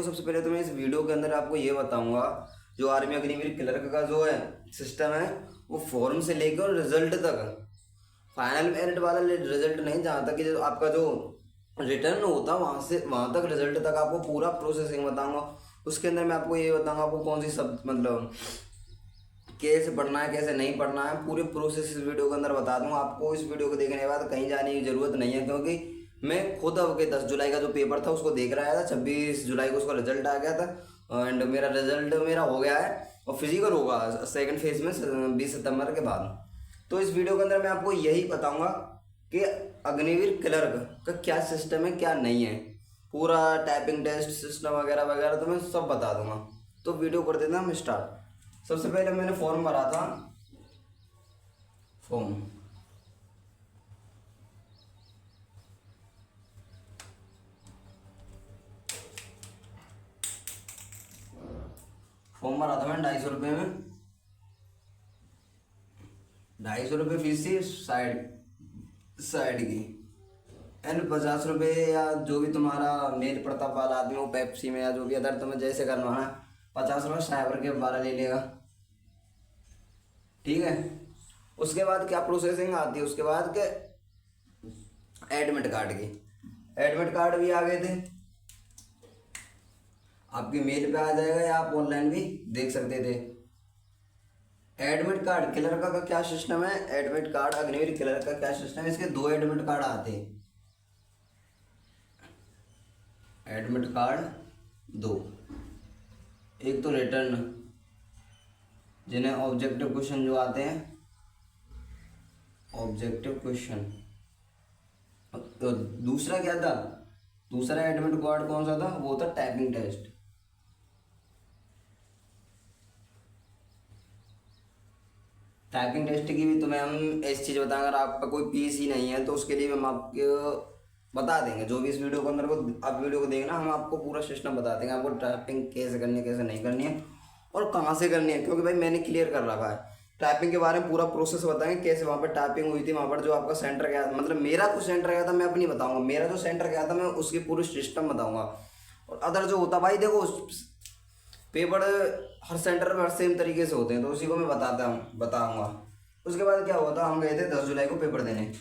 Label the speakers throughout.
Speaker 1: देखो सबसे पहले तो मैं इस वीडियो के अंदर आपको ये बताऊंगा, जो आर्मी अग्निवीर क्लर्क का जो है सिस्टम है, वो फॉर्म से लेकर रिजल्ट तक, फाइनल मेरिट वाला रिजल्ट नहीं, जहाँ तक कि जो आपका जो रिटर्न होता है वहाँ से वहाँ तक रिजल्ट तक आपको पूरा प्रोसेसिंग बताऊंगा। उसके अंदर मैं आपको ये बताऊंगा आपको कौन सी सब मतलब कैसे पढ़ना है कैसे नहीं पढ़ना है, पूरे प्रोसेस इस वीडियो के अंदर बता दूंगा आपको। इस वीडियो को देखने के बाद कहीं जाने की ज़रूरत नहीं है, क्योंकि मैं खुद अब के 10 जुलाई का जो पेपर था उसको देख रहा था। 26 जुलाई को उसका रिजल्ट आ गया था एंड मेरा रिजल्ट हो गया है और फिजिकल होगा सेकंड फेज में 20 सितंबर के बाद। तो इस वीडियो के अंदर मैं आपको यही बताऊंगा कि अग्निवीर क्लर्क का क्या सिस्टम है क्या नहीं है, पूरा टाइपिंग टेस्ट सिस्टम वगैरह वगैरह तो मैं सब बता दूंगा। तो वीडियो कर देते हैं हम स्टार्ट। सबसे पहले मैंने फॉर्म भरा था, फॉर्म भरा था मैंने 250 रुपये में, 250 रुपये फीस थी साइड की एंड 50 रुपये या जो भी तुम्हारा मेल प्रताप वाला आदमी हो पेप्सी में या जो भी अदर तुम्हें जैसे करना है 50 रुपये साइबर के 12 ले लेगा, ठीक है। उसके बाद क्या प्रोसेसिंग आती है, उसके बाद के एडमिट कार्ड की, एडमिट कार्ड भी आ गए थे आपकी मेल पे आ जाएगा या आप ऑनलाइन भी देख सकते थे। एडमिट कार्ड क्लर्क का क्या सिस्टम है, एडमिट कार्ड अग्निवीर क्लर्क का क्या सिस्टम है, इसके 2 एडमिट कार्ड आते हैं, एडमिट कार्ड 2, एक तो रिटर्न जिन्हें ऑब्जेक्टिव क्वेश्चन जो आते हैं ऑब्जेक्टिव क्वेश्चन, तो दूसरा क्या था, दूसरा एडमिट कार्ड कौन सा था, वो था टाइपिंग टेस्ट। टाइपिंग टेस्ट की भी तुम्हें हम ऐसी चीज़ बताएंगे, अगर आपका कोई पीसी नहीं है तो उसके लिए हम आपको बता देंगे, जो भी इस वीडियो के अंदर को आप वीडियो को देखना हम आपको पूरा सिस्टम बता देंगे, आपको टाइपिंग कैसे करनी है कैसे नहीं करनी है और कहाँ से करनी है, क्योंकि भाई मैंने क्लियर कर रखा है टाइपिंग के बारे में, पूरा प्रोसेस बताएंगे कैसे वहाँ पर टाइपिंग हुई थी, वहाँ पर जो आपका सेंटर गया मतलब मेरा कुछ सेंटर गया था मैं अपनी बताऊँगा, मेरा जो सेंटर गया था मैं उसकी पूरी सिस्टम बताऊँगा। और अदर जो होता भाई देखो पेपर हर सेंटर पर हर सेम तरीके से होते हैं, तो उसी को मैं बताऊँगा। उसके बाद क्या हुआ था, हम गए थे 10 जुलाई को पेपर देने,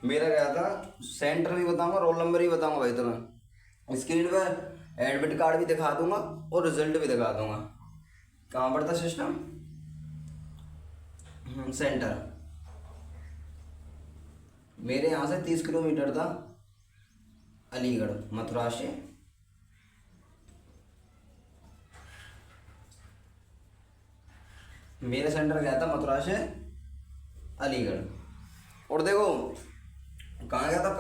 Speaker 1: मेरा गया था, सेंटर भी बताऊँगा रोल नंबर भी बताऊँगा भाई, तो मैं स्क्रीन पर एडमिट कार्ड भी दिखा दूँगा और रिजल्ट भी दिखा दूँगा। कहाँ पर था सिस्टम, सेंटर मेरे यहाँ से 30 किलोमीटर था, अलीगढ़ मथुरा से, मेरा सेंटर गया था मथुरा से अलीगढ़। और देखो कहाँ गया था,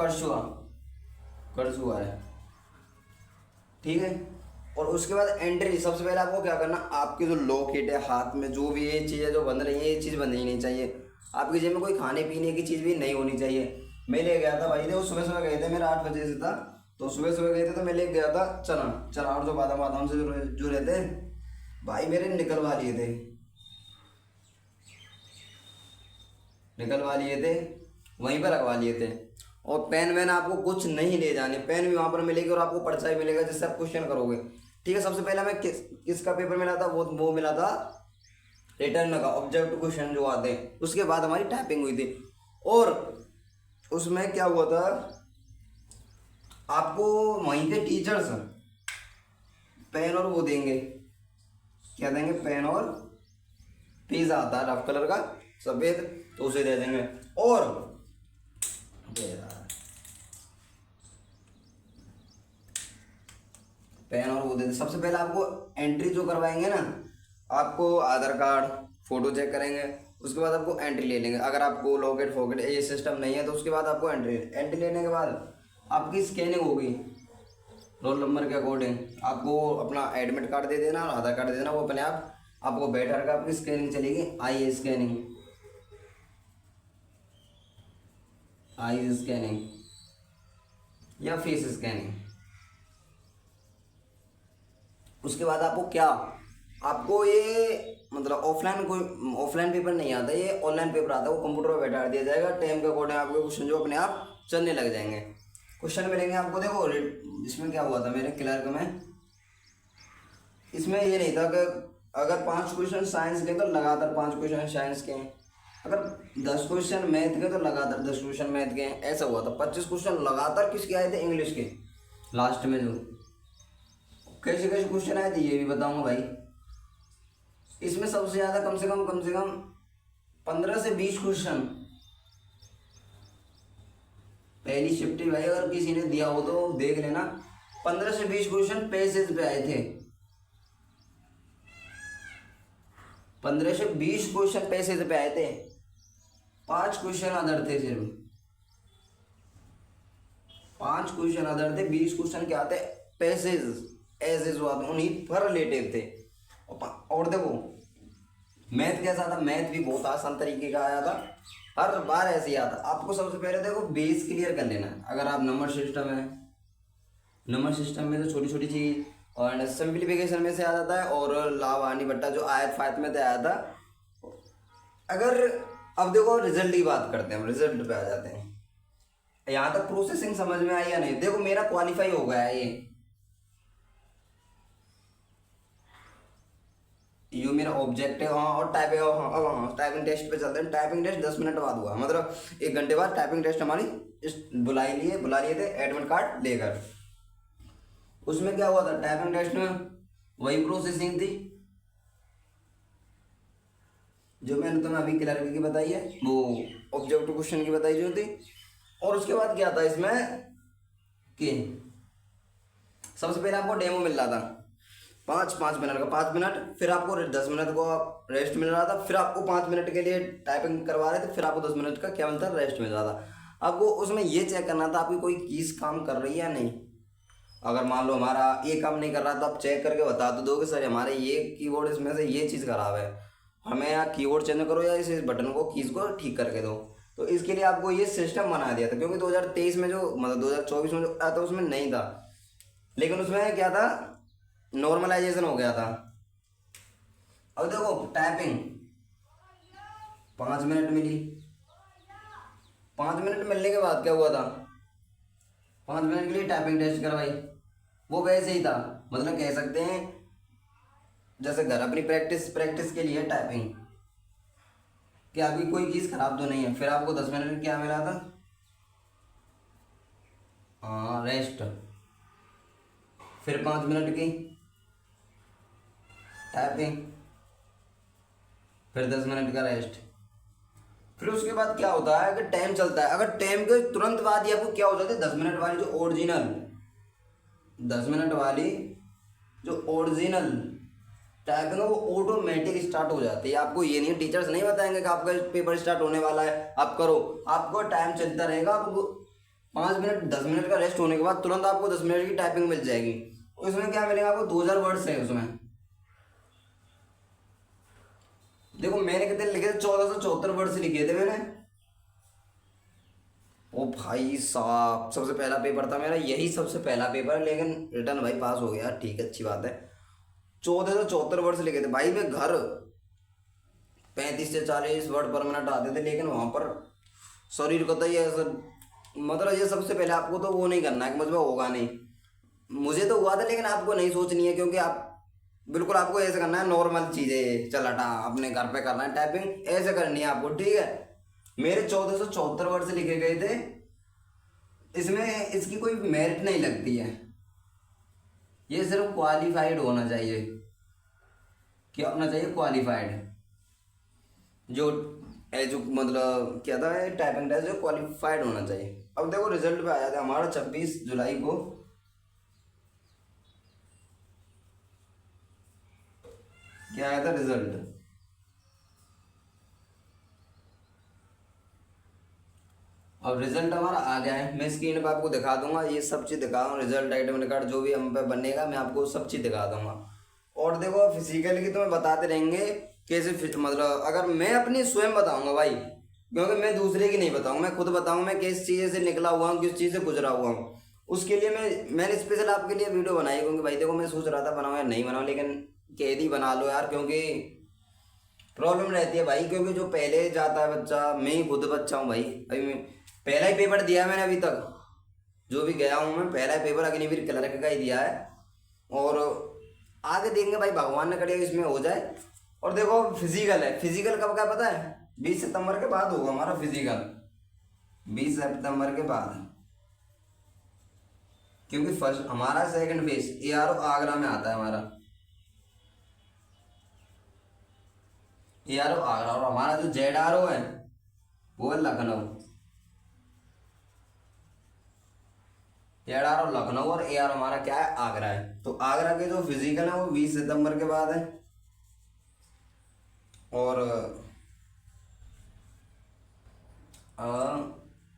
Speaker 1: करसुआ है, ठीक है। और उसके बाद एंट्री, सबसे पहले आपको क्या करना, आपकी जो लॉकेट है हाथ में जो भी ये चीज़ें जो बंध रही है ये चीज़ बंधनी नहीं चाहिए, आपकी जेब में कोई खाने पीने की चीज़ भी नहीं होनी चाहिए। मैं ले गया था भाई, देखो सुबह सुबह गए थे, मेरा 8 बजे से था, तो सुबह सुबह गए थे तो मैं ले गया था चना और जो बादाम से जो रहते भाई मेरे निकलवा लिए थे वहीं पर रखवा लिए थे। और पेन वैन आपको कुछ नहीं ले जाने, पेन भी वहाँ पर मिलेगी और आपको पर्चा भी मिलेगा जिससे आप क्वेश्चन करोगे, ठीक है। सबसे पहले मैं किसका पेपर मिला था, वो मिला था रिटर्न का, ऑब्जेक्टिव क्वेश्चन जो आते हैं, उसके बाद हमारी टाइपिंग हुई थी। और उसमें क्या हुआ था, आपको वहीं के टीचर्स पेन और वो देंगे, क्या देंगे, पेन और पेज आता है रफ कलर का सफ़ेद, तो उसे दे देंगे। और पेन और वो दे देंगे। सबसे पहले आपको एंट्री जो करवाएंगे ना, आपको आधार कार्ड फोटो चेक करेंगे, उसके बाद आपको एंट्री ले लेंगे। अगर आपको लॉकेट फोकेट ये सिस्टम नहीं है तो उसके बाद आपको एंट्री लेने के बाद आपकी स्कैनिंग होगी रोल नंबर के अकॉर्डिंग, आपको अपना एडमिट कार्ड दे देना और आधार कार्ड दे देना, वो अपने आप आपको बैठा कर आपकी स्कैनिंग चलेगी, आई स्कैनिंग या फेस स्कैनिंग। उसके बाद आपको ये मतलब ऑफलाइन पेपर नहीं आता, ये ऑनलाइन पेपर आता है, वो कंप्यूटर पर बैठा दिया जाएगा, टाइम के अकॉर्डिंग आपके क्वेश्चन जो अपने आप चलने लग जाएंगे, क्वेश्चन मिलेंगे आपको। देखो इसमें क्या हुआ था, मेरे क्लर्क में इसमें ये नहीं था कि अगर 5 क्वेश्चन साइंस के तो लगातार 5 क्वेश्चन साइंस के हैं, अगर 10 क्वेश्चन मैथ के तो लगातार 10 क्वेश्चन मैथ के हैं, ऐसा हुआ था। 25 क्वेश्चन लगातार किसके आए थे? इंग्लिश के। लास्ट में जो कैसे कैसे क्वेश्चन आए थे ये भी बताऊंगा भाई। इसमें सबसे ज़्यादा कम से कम 15 से 20 क्वेश्चन पहली शिफ्ट ही भाई, अगर किसी ने दिया हो तो देख लेना। 15 से 20 क्वेश्चन पेजेस पे आए थे। 15 से 20 क्वेश्चन पेजेस पे आए थे। 5 क्वेश्चन अदर थे, सिर्फ 5 क्वेश्चन अदर थे। 20 क्वेश्चन क्या आते? पैसेज एज उन्हीं पर रिलेटिव थे। और देखो मैथ कैसा था? मैथ भी बहुत आसान तरीके का आया था, हर बार ऐसे ही आता। आपको सबसे पहले देखो बेस क्लियर कर लेना। अगर आप नंबर सिस्टम है, नंबर सिस्टम में तो छोटी छोटी चीज और सिंप्लीफिकेशन में से आ जाता है, और लाभ हानि बट्टा जो आयत फायत में से आया था। अगर अब देखो रिजल्ट की बात करते हैं, हम रिजल्ट पे आ जाते हैं। यहाँ तक प्रोसेसिंग समझ में आई या नहीं? देखो मेरा क्वालिफाई हो गया है ये मेरा ऑब्जेक्ट है। हाँ, और टाइपिंग, हाँ अब हाँ टाइपिंग टेस्ट पे चलते हैं। टाइपिंग टेस्ट 10 मिनट बाद हुआ, मतलब 1 घंटे बाद टाइपिंग टेस्ट हमारी बुला लिए थे एडमिट कार्ड लेकर। उसमें क्या हुआ था? टाइपिंग टेस्ट में वही प्रोसेसिंग थी जो मैंने तुम्हें अभी क्लर्क की बताई है, वो ऑब्जेक्टिव क्वेश्चन की बताई जो थी। और उसके बाद क्या था इसमें कि सबसे पहले आपको डेमो मिल रहा था 5-5 मिनट का, 5 मिनट, फिर आपको 10 मिनट को रेस्ट मिल रहा था, फिर आपको 5 मिनट के लिए टाइपिंग करवा रहे थे, फिर आपको 10 मिनट का क्या मिलता रेस्ट मिल रहा था। आपको उसमें ये चेक करना था आपकी कोई कीज काम कर रही है या नहीं। अगर मान लो हमारा ये काम नहीं कर रहा तो आप चेक करके बता तो दो कि सर हमारे ये कीबोर्ड इसमें से ये चीज़ खराब है, हमें या कीबोर्ड चेंज करो या इस बटन को कीज को ठीक करके दो। तो इसके लिए आपको ये सिस्टम बना दिया था, क्योंकि 2023 में जो मतलब 2024 में जो आया था उसमें नहीं था, लेकिन उसमें क्या था नॉर्मलाइजेशन हो गया था। अब देखो टाइपिंग 5 मिनट मिली। 5 मिनट मिलने के बाद क्या हुआ था? 5 मिनट के लिए टाइपिंग टेस्ट करवाई। वो वैसे ही था, मतलब कह सकते हैं जैसे घर अपनी प्रैक्टिस प्रैक्टिस के लिए टाइपिंग कि आपकी कोई चीज़ खराब तो नहीं है। फिर आपको 10 मिनट क्या मिला था? हाँ रेस्ट। फिर 5 मिनट की टाइपिंग, फिर 10 मिनट का रेस्ट। फिर उसके बाद क्या होता है कि टाइम चलता है। अगर टाइम के तुरंत बाद ही आपको क्या हो जाता है 10 मिनट वाली जो ओरिजिनल 10 मिनट वाली जो ओरिजिनल टाइपिंग है वो ऑटोमेटिक स्टार्ट हो जाती है। आपको ये नहीं, टीचर्स नहीं बताएंगे कि आपका पेपर स्टार्ट होने वाला है आप करो, आपको टाइम चलता रहेगा। आपको 5 मिनट 10 मिनट का रेस्ट होने के बाद तुरंत आपको 10 मिनट की टाइपिंग मिल जाएगी। उसमें क्या मिलेगा आपको? 2000 वर्ड्स है उसमें। देखो मैंने कितने लिखे थे? 1474 वर्ड्स लिखे थे मैंने। ओ भाई साहब सबसे पहला पेपर था मेरा, यही सबसे पहला पेपर, लेकिन रिटर्न भाई पास हो गया, ठीक है अच्छी बात है। 1474 वर्ड्स लिखे थे भाई। मैं घर 35 से 40 वर्ड पर मिनट आते थे, लेकिन वहाँ पर शरीर को तो ये ऐसा, मतलब ये सबसे पहले आपको तो वो नहीं करना है कि मुझमें होगा नहीं। मुझे तो हुआ था, लेकिन आपको नहीं सोचनी है, क्योंकि आप बिल्कुल आपको ऐसे करना है नॉर्मल चीज़ें चलाटा अपने घर पे करना है, टाइपिंग ऐसे करनी है आपको, ठीक है। मेरे 1474 वर्ड से लिखे गए थे। इसमें इसकी कोई मेरिट नहीं लगती है, ये सिर्फ क्वालिफाइड होना चाहिए। क्या होना चाहिए? क्वालिफाइड। जो एजु मतलब क्या था टाइपिंग टेस्ट जो क्वालिफाइड होना चाहिए। अब देखो रिजल्ट पे आया था हमारा 26 जुलाई को। क्या आया था रिजल्ट? अब रिजल्ट हमारा आ गया है, मैं स्क्रीन पे आपको दिखा दूंगा, ये सब चीज़ दिखा दूँ, रिजल्ट एडमिट कार्ड जो भी हम पे बनेगा मैं आपको सब चीज़ दिखा दूंगा। और देखो फिजिकल की तो मैं बताते रहेंगे कैसे मतलब अगर मैं अपनी स्वयं बताऊंगा भाई, क्योंकि मैं दूसरे की नहीं बताऊंगा, मैं खुद बताऊंगा मैं किस चीज़ से निकला हुआ हूँ, किस चीज़ से गुजरा हुआ हूँ। उसके लिए मैंने स्पेशल आपके लिए वीडियो बनाई, क्योंकि भाई देखो मैं सोच रहा था बनाऊँ या नहीं बनाऊँ, लेकिन कह दी बना लो यार, क्योंकि प्रॉब्लम रहती है भाई। क्योंकि जो पहले जाता है बच्चा, मैं ही खुद बच्चा हूँ भाई, अभी मैं पहला ही पेपर दिया है मैंने अभी तक, जो भी गया हूँ मैं पहला ही पेपर अग्निवीर क्लर्क का ही दिया है। और आगे देंगे भाई, भगवान ने करिए इसमें हो जाए। और देखो फिजिकल है, फिजिकल कब का पता है? 20 सितंबर के बाद होगा हमारा फिजिकल, 20 सितंबर के बाद। क्योंकि फर्स्ट हमारा सेकंड फेज ARO आगरा में आता है हमारा, ARO आगरा, और हमारा जो ZRO है वो है लखनऊ। ZRO लखनऊ और ARO हमारा क्या है? आगरा है। तो आगरा के जो फिजिकल है वो 20 सितंबर के बाद है। और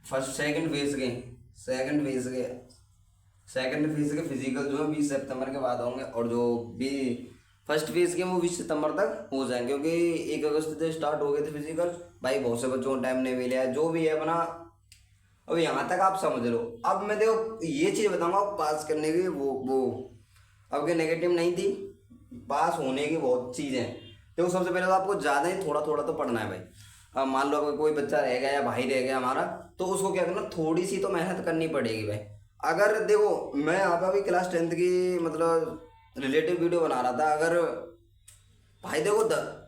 Speaker 1: फर्स्ट सेकंड फेज के फिजिकल जो है 20 सितंबर के बाद होंगे, और जो भी फर्स्ट फेज के वो 20 सितंबर तक हो जाएंगे, क्योंकि 1 अगस्त से स्टार्ट हो गए थे फिजिकल। भाई बहुत से बच्चों को टाइम नहीं मिला है, जो भी है अपना। अब यहाँ तक आप समझ लो। अब मैं देखो ये चीज़ बताऊंगा, पास करने की वो अब के नेगेटिव नहीं थी, पास होने की बहुत चीज़ें। देखो सबसे पहले तो आपको ज़्यादा ही थोड़ा थोड़ा तो पढ़ना है भाई। अब मान लो अगर कोई बच्चा रह गया या भाई रह गया हमारा, तो उसको क्या करना, थोड़ी सी तो मेहनत करनी पड़ेगी भाई। अगर देखो मैं यहाँ पर अभी क्लास 10th की मतलब रिलेटिव वीडियो बना रहा था। अगर भाई देखो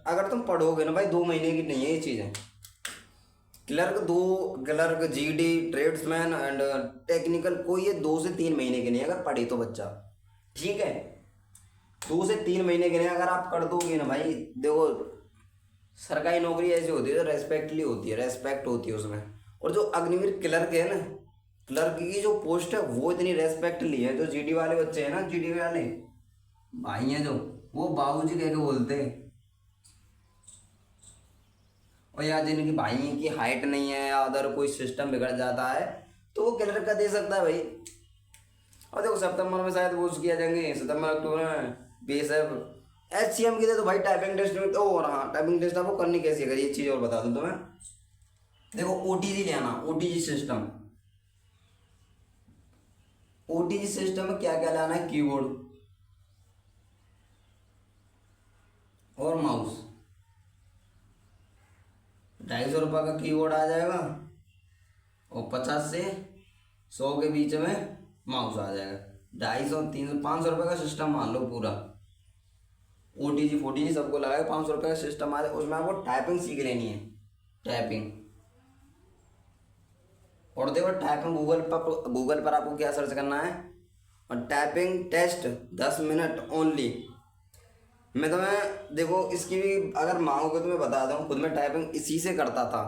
Speaker 1: अगर तुम पढ़ोगे ना भाई, 2 महीने की नहीं है ये चीज़ें। Clerk GD tradesman and technical कोई ये 2 से 3 महीने के नहीं, अगर पढ़ी तो बच्चा ठीक है। 2 से 3 महीने के लिए अगर आप कर दोगे ना भाई, देखो सरकारी नौकरी ऐसी होती है जो रेस्पेक्टली होती है, रेस्पेक्ट होती है उसमें। और जो अग्निवीर क्लर्क है ना, क्लर्क की जो पोस्ट है वो इतनी रेस्पेक्टली है। जो GD वाले बच्चे हैं ना, GD वाले भाई हैं जो, वो बाबूजी कह के बोलते हैं। और यार जिनकी भाई की हाइट नहीं है या अदर कोई सिस्टम बिगड़ जाता है, तो वो क्लर्क का दे सकता है भाई। और देखो सितंबर में शायद वो किया जाएंगे, सितंबर अक्टूबर में BSF HCM की दे तो भाई टाइपिंग टेस्ट में तो। और हाँ, टाइपिंग टेस्ट आपको करनी कैसी है, अगर ये चीज़ और बता दूँ तो मैं, देखो OTG लेना, OTG सिस्टम। OTG सिस्टम में क्या क्या लाना है, कीबोर्ड और माउस। 250 रुपये का कीबोर्ड आ जाएगा, और 50 से 100 के बीच में माउस आ जाएगा। 250, 300, 500 रुपये का सिस्टम मान लो पूरा। OTG FOTG सबको लगाए 500 रुपये का सिस्टम आ जाए। उसमें आपको टाइपिंग सीख लेनी है, टाइपिंग। और देखो टाइपिंग गूगल पर आपको क्या सर्च करना है, और टाइपिंग टेस्ट 10 मिनट ओनली। मैं तुम्हें देखो इसकी भी अगर मांगोगे तो मैं बता दूँ, खुद में टाइपिंग इसी से करता था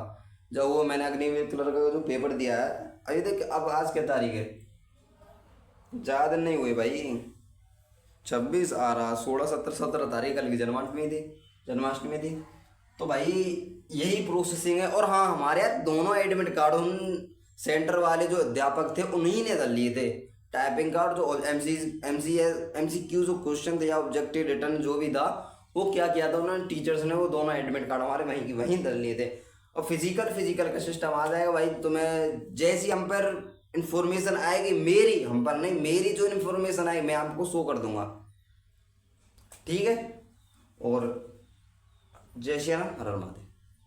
Speaker 1: जब वो मैंने अग्निवीर क्लर्क का जो पेपर दिया है। अभी देख अब आज क्या तारीख है, ज़्यादा नहीं हुई भाई, 26 आ रहा, 16, 17 तारीख कल की जन्माष्टमी थी। तो भाई यही प्रोसेसिंग है। और हाँ, हमारे यहाँ दोनों एडमिट कार्ड उन सेंटर वाले जो अध्यापक थे उन्हीं ने डाल लिए थे। टाइपिंग कार्ड जो MCQ जो क्वेश्चन थे या ऑब्जेक्टिव रिटर्न जो भी था, वो क्या किया था उन्होंने, टीचर्स ने वो दोनों एडमिट कार्ड हमारे वहीं डाल लिए थे। और फिजिकल का सिस्टम आ जाएगा भाई। तुम्हें जैसी हम पर इंफॉर्मेशन आएगी, मेरी हम पर नहीं, मेरी जो इन्फॉर्मेशन आएगी मैं आपको शो कर दूंगा, ठीक है। और जय श्री राम, हर हर महादेव।